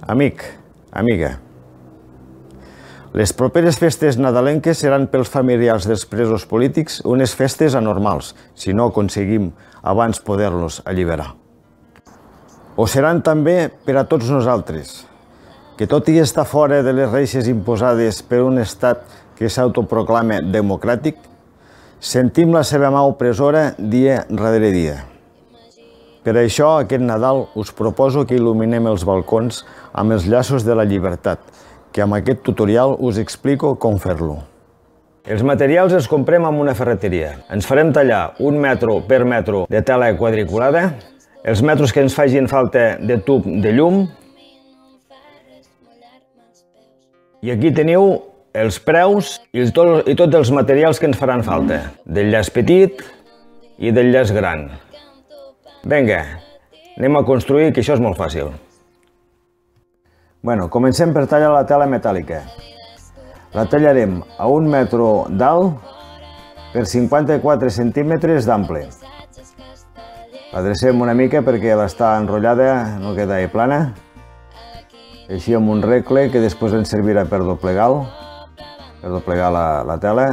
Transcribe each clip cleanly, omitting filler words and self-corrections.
Amic, amiga, les properes festes nadalenques seran pels familiars dels presos polítics unes festes anormals, si no aconseguim abans poder-los alliberar. Ho seran també per a tots nosaltres, que tot i estar fora de les reixes imposades per un estat que s'autoproclama democràtic, sentim la seva mà opressora dia rere dia. Per això, aquest Nadal us proposo que il·luminem els balcons amb els llaços de la llibertat, que amb aquest tutorial us explico com fer-lo. Els materials els comprem en una ferreteria. Ens farem tallar 1 metro per metro de tela quadriculada, els metros que ens facin falta de tub de llum, i aquí teniu els preus i tots els materials que ens faran falta, del llaç petit i del llaç gran. Vinga, anem a construir, que això és molt fàcil. Bueno, comencem per tallar la tela metàl·lica. La tallarem a 1 metro d'alt per 54 centímetres d'ample. L'adrecem una mica perquè l'està enrotllada, no queda plana. Així amb un regle que després ens servirà per doblegar la tela.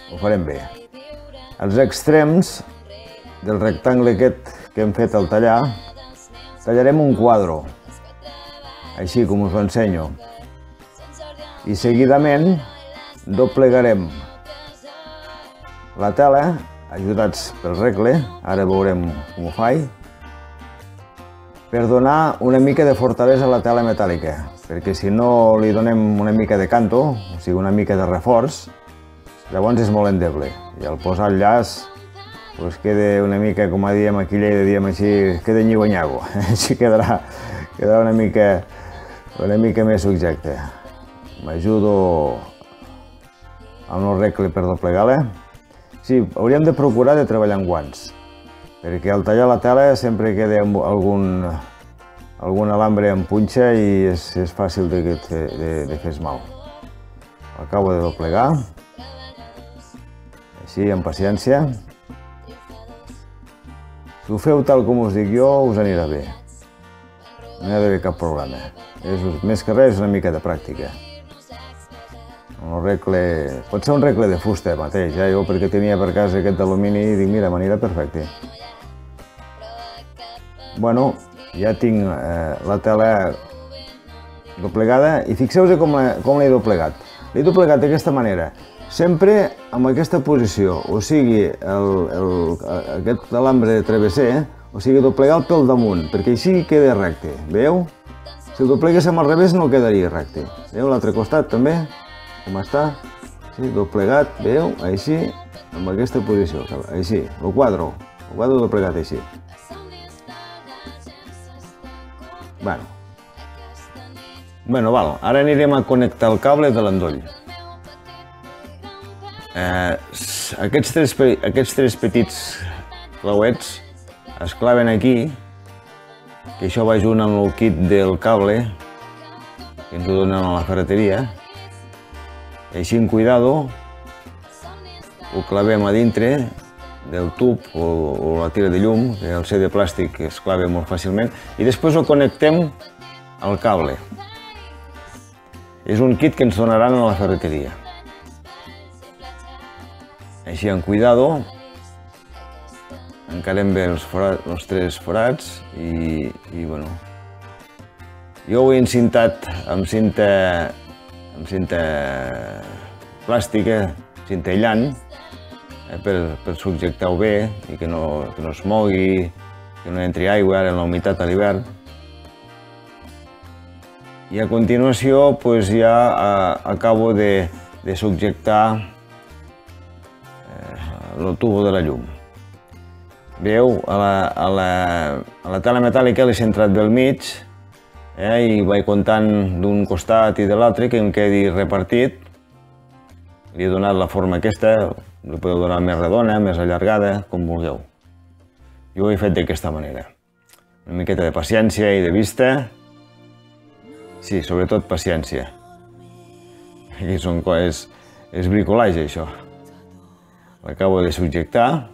Ho farem bé. Els extrems del rectangle aquest que hem fet al tallar, tallarem un quadre, així com us ho ensenyo. I seguidament doblegarem la tela, ajudats pel regle, ara veurem com ho faig, per donar una mica de fortalesa a la tela metàl·lica, perquè si no li donem una mica de canto, o sigui una mica de reforç, llavors és molt endeble. I al posar el llaç queda una mica, com diem aquí a Lleida, diem així, queda nyigo-nyago. Així quedarà una mica més subjecte. M'ajudo amb el regle per doblegar-la. Sí, hauríem de procurar de treballar amb guants, perquè al tallar la tela sempre queda algun alambre en punxa i és fàcil de fer mal. Acabo de doblegar, així, amb paciència. Si ho feu tal com us dic jo, us anirà bé. No hi ha d'haver cap problema. Més que res, és una mica de pràctica. El regle... Pot ser un regle de fusta mateix, jo perquè tenia per casa aquest d'alumini i dic, mira, m'anirà perfecte. Bueno, ja tinc la tela doblegada i fixeu-vos com l'he doblegat. L'he doblegat d'aquesta manera. Sempre amb aquesta posició, o sigui, aquest alambre travesser, o sigui, doblegar-lo pel damunt, perquè així queda recte, veieu? Si el dobleguéssim al revés no quedaria recte. Veieu l'altre costat també, com està? Sí, doblegat, veieu? Així, amb aquesta posició, així, el quadre doblegat així. Bueno, ara anirem a connectar el cable de l'endoll. Aquests tres petits clauets es claven aquí, que això va junt amb el kit del cable, que ens ho donen a la ferreteria. Així, amb cuidado, ho clavem a dintre del tub o la tira de llum, que al ser de plàstic es clava molt fàcilment, i després ho connectem al cable. És un kit que ens donaran a la ferreteria. Així, amb cuidado, encarem bé els 3 forats i, bueno, jo ho he encintat amb cinta plàstica, cinta aïllant, per subjectar-ho bé i que no es mogui, que no entri aigua, ara en la humitat a l'hivern. I a continuació ja acabo de subjectar el tubo de la llum. Veieu, a la tela metàl·lica l'he centrat bé al mig i vaig comptant d'un costat i de l'altre que em quedi repartit. Li he donat la forma aquesta, li podeu donar més redona, més allargada, com vulgueu. Jo ho he fet d'aquesta manera. Una miqueta de paciència i de vista. Sí, sobretot paciència. Aquí és bricolatge, això. L'acabo de subjectar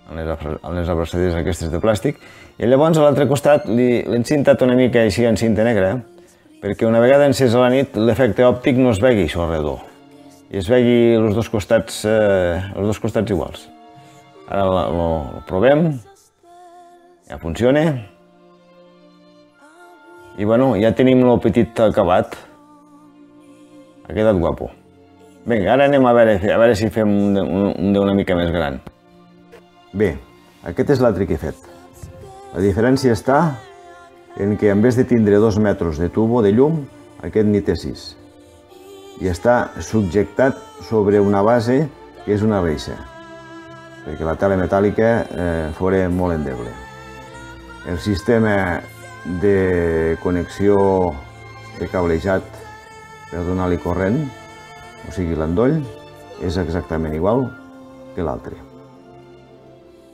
en les abraçadires aquestes de plàstic, i llavors a l'altre costat l'hem cintat una mica així en cinta negra, perquè una vegada encès a la nit l'efecte òptic no es vegi això redó, i es vegi els dos costats iguals. Ara el provem, ja funciona, i bueno, ja tenim el petit acabat, ha quedat guapo. Vinga, ara anem a veure si fem un d'una mica més gran. Bé, aquest és l'altre que he fet. La diferència està en què en vez de tindre 2 metres de tubo de llum, aquest n'hi té 6. I està subjectat sobre una base que és una reixa, perquè la tela metàl·lica fora molt endeble. El sistema de connexió de cablejat per donar-li corrent, o sigui l'endoll, és exactament igual que l'altre.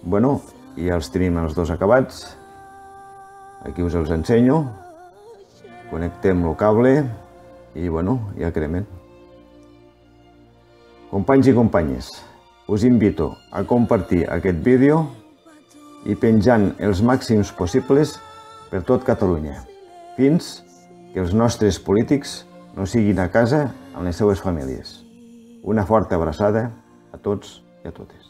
Bueno, ja els tenim els dos acabats. Aquí us els ensenyo. Connectem el cable i, bueno, ja cremen. Companys i companyes, us invito a compartir aquest vídeo i penjant els màxims possibles per tot Catalunya, fins que els nostres polítics no siguin a casa amb les seues famílies. Una forta abraçada a tots i a totes.